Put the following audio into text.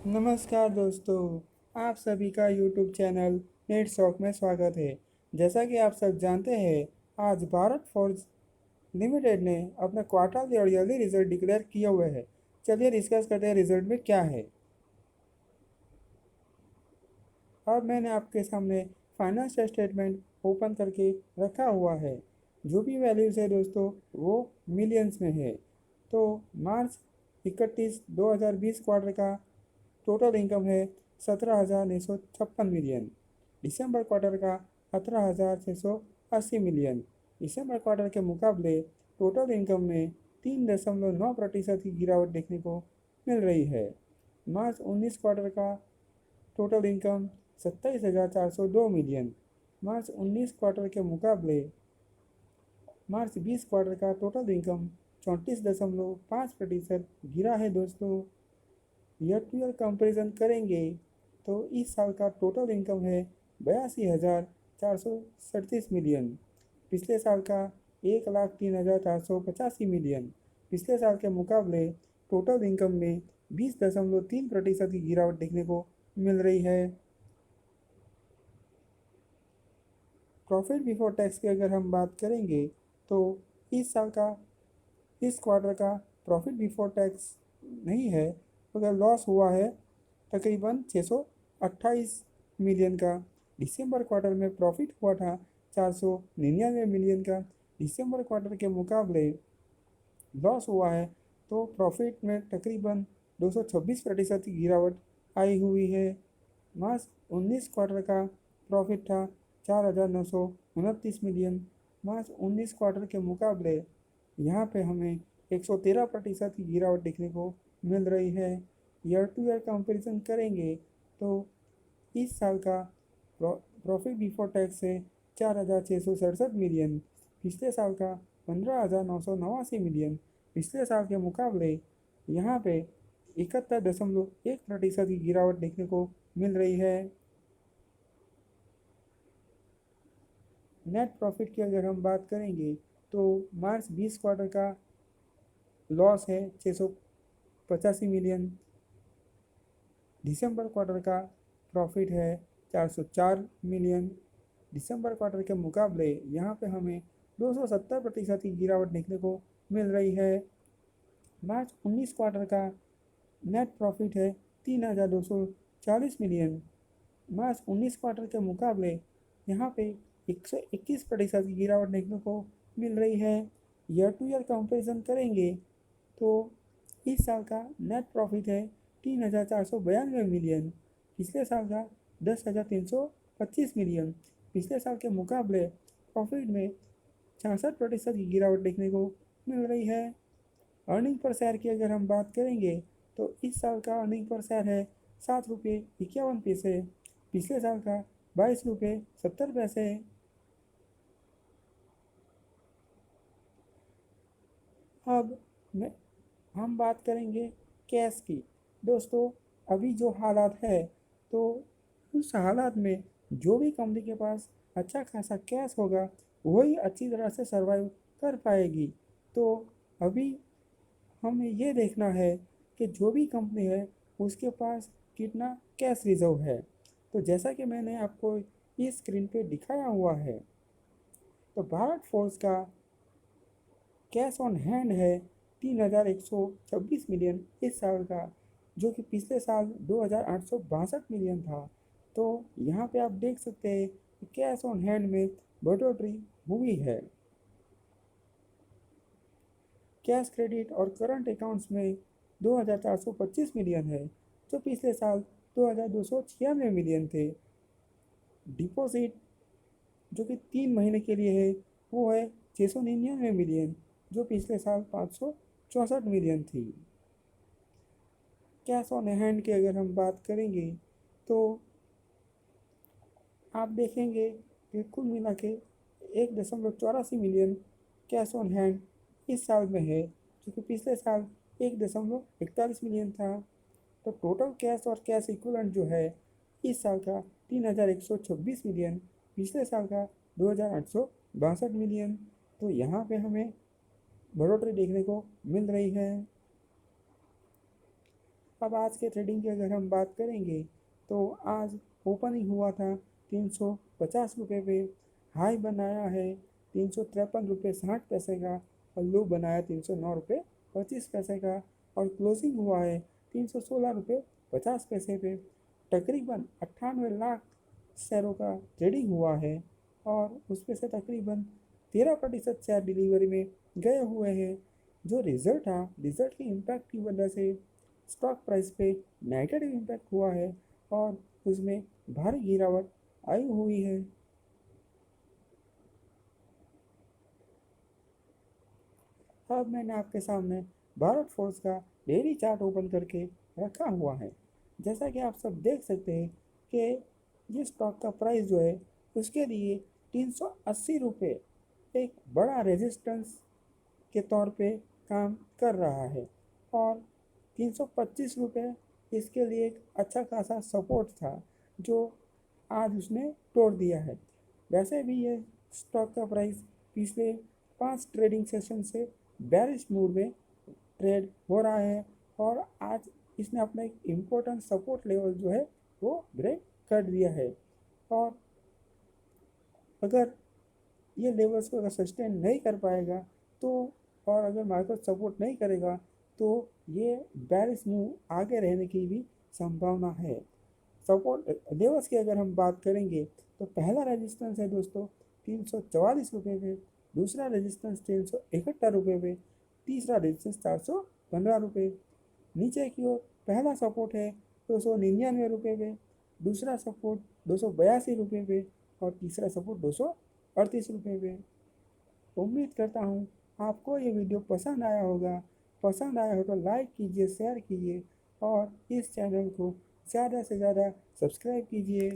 नमस्कार दोस्तों, आप सभी का यूट्यूब चैनल नेट शॉक में स्वागत है। जैसा कि आप सब जानते हैं, आज भारत फोर्ज लिमिटेड ने अपना क्वार्टरली और ईयरली रिजल्ट डिक्लेयर किए हुए हैं। चलिए डिस्कस करते हैं रिजल्ट में क्या है। अब मैंने आपके सामने फाइनेंशियल स्टेटमेंट ओपन करके रखा हुआ है। जो भी वैल्यूज़ है दोस्तों, वो मिलियंस में है। तो मार्च 31 2020 क्वार्टर का टोटल इनकम है 17,956 मिलियन। दिसंबर क्वार्टर का 17,680 मिलियन। दिसंबर क्वार्टर के मुकाबले टोटल इनकम में 3.9% की गिरावट देखने को मिल रही है। मार्च 19 क्वार्टर का टोटल इनकम 27,402 मिलियन। मार्च 19 क्वार्टर के मुकाबले मार्च 20 क्वार्टर का टोटल इनकम 34.5% गिरा है दोस्तों। ईयर टू ईयर कंपेरिजन करेंगे तो इस साल का टोटल इनकम है 82,437 मिलियन। पिछले साल का 1,03,485 मिलियन। पिछले साल के मुकाबले टोटल इनकम में 20.3% की गिरावट देखने को मिल रही है। प्रॉफिट बिफोर टैक्स की अगर हम बात करेंगे तो इस साल का इस क्वार्टर का प्रॉफिट बिफोर टैक्स नहीं है, मगर लॉस हुआ है तकरीबन 628 मिलियन का। दिसंबर क्वार्टर में प्रॉफिट हुआ था 499 मिलियन का। दिसंबर क्वार्टर के मुकाबले लॉस हुआ है, तो प्रॉफिट में तकरीबन 226% की गिरावट आई हुई है। मार्च 19 क्वार्टर का प्रॉफिट था 4,929 मिलियन। मार्च 19 क्वार्टर के मुकाबले यहाँ पे हमें 113% की गिरावट देखने को मिल रही है। ईयर टू ईयर कंपेरिजन करेंगे तो इस साल का प्रॉफिट बिफोर टैक्स है 4,667 मिलियन। पिछले साल का 15,989 मिलियन। पिछले साल के मुकाबले यहाँ पे 71.1% की गिरावट देखने को मिल रही है। नेट प्रॉफिट की अगर हम बात करेंगे तो मार्च 20 क्वार्टर का लॉस है 685 मिलियन। दिसंबर क्वार्टर का प्रॉफिट है 404 मिलियन। दिसंबर क्वार्टर के मुकाबले यहाँ पे हमें 270% की गिरावट देखने को मिल रही है। मार्च 19 क्वार्टर का नेट प्रॉफिट है 3,240 मिलियन। मार्च 19 क्वार्टर के मुकाबले यहाँ पे 121% की गिरावट देखने को मिल रही है। ईयर टू ईयर कंपेरिजन करेंगे तो इस साल का नेट प्रॉफिट है 3,492 मिलियन। पिछले साल का 10,325 मिलियन। पिछले साल के मुकाबले प्रॉफिट में 66% की गिरावट देखने को मिल रही है। अर्निंग पर शेयर की अगर हम बात करेंगे तो इस साल का अर्निंग पर शेयर है 7 रुपये 51 पैसे। पिछले साल का 22 रुपये 70 पैसे। अब मैं हम बात करेंगे कैश की। दोस्तों, अभी जो हालात है, तो उस हालात में जो भी कंपनी के पास अच्छा खासा कैश होगा वही अच्छी तरह से सरवाइव कर पाएगी। तो अभी हमें ये देखना है कि जो भी कंपनी है उसके पास कितना कैश रिजर्व है। तो जैसा कि मैंने आपको इस स्क्रीन पे दिखाया हुआ है, तो भारत फोर्स का कैश ऑन हैंड है 3,126 मिलियन इस साल का, जो कि पिछले साल 2,862 मिलियन था। तो यहाँ पे आप देख सकते हैं कि कैश ऑन हैंड में बढ़ोतरी हुई है। कैश क्रेडिट और करंट अकाउंट्स में 2,425 मिलियन है, जो पिछले साल 2,296 मिलियन थे। डिपॉजिट जो कि 3 महीने के लिए है, वो है 699 मिलियन, जो पिछले साल 564 मिलियन थी। कैश ऑन हैंड की अगर हम बात करेंगे तो आप देखेंगे कि कुल मिला के 1.84 मिलियन कैश ऑन हैंड इस साल में है, जो कि पिछले साल 1.41 मिलियन था। तो टोटल कैश और कैश इक्विवेलेंट जो है इस साल का 3,126 मिलियन, पिछले साल का 2,862 मिलियन। तो यहाँ पे हमें बढ़ोतरी देखने को मिल रही है। अब आज के ट्रेडिंग की अगर हम बात करेंगे तो आज ओपनिंग हुआ था 350 रुपये पे, हाई बनाया है 353 रुपये 60 पैसे का और लो बनाया 309 रुपये 25 पैसे का और क्लोजिंग हुआ है 316 रुपये 50 पैसे पे। तकरीबन 98 लाख शेयरों का ट्रेडिंग हुआ है और उसमें से तकरीबन 13% शेयर डिलीवरी में गए हुए हैं। जो रिज़ल्ट था, रिज़ल्ट के इम्पैक्ट की वजह से स्टॉक प्राइस पे नेगेटिव इम्पैक्ट हुआ है और उसमें भारी गिरावट आई हुई है। अब मैंने आपके सामने भारत फोर्स का डेली चार्ट ओपन करके रखा हुआ है। जैसा कि आप सब देख सकते हैं कि ये स्टॉक का प्राइस जो है उसके लिए 380 रुपये एक बड़ा रेजिस्टेंस के तौर पे काम कर रहा है और 325 रुपये इसके लिए एक अच्छा खासा सपोर्ट था जो आज उसने तोड़ दिया है। वैसे भी ये स्टॉक का प्राइस पिछले 5 ट्रेडिंग सेशन से बेरिश मूड में ट्रेड हो रहा है और आज इसने अपना एक इम्पोर्टेंट सपोर्ट लेवल जो है वो ब्रेक कर दिया है और अगर ये लेवल्स को अगर सस्टेन नहीं कर पाएगा तो और अगर मार्केट सपोर्ट नहीं करेगा तो ये बेरिश मूव आगे रहने की भी संभावना है। सपोर्ट लेवल्स की अगर हम बात करेंगे तो पहला रेजिस्टेंस है दोस्तों 344 रुपये पे, दूसरा रेजिस्टेंस 371 रुपये पे, तीसरा रेजिस्टेंस 415 रुपये। नीचे की ओर पहला सपोर्ट है 299 रुपये पे, दूसरा सपोर्ट 282 रुपये पे और तीसरा सपोर्ट 238 रुपये पे। उम्मीद करता हूँ आपको ये वीडियो पसंद आया होगा। पसंद आया हो तो लाइक कीजिए, शेयर कीजिए और इस चैनल को ज़्यादा से ज़्यादा सब्सक्राइब कीजिए।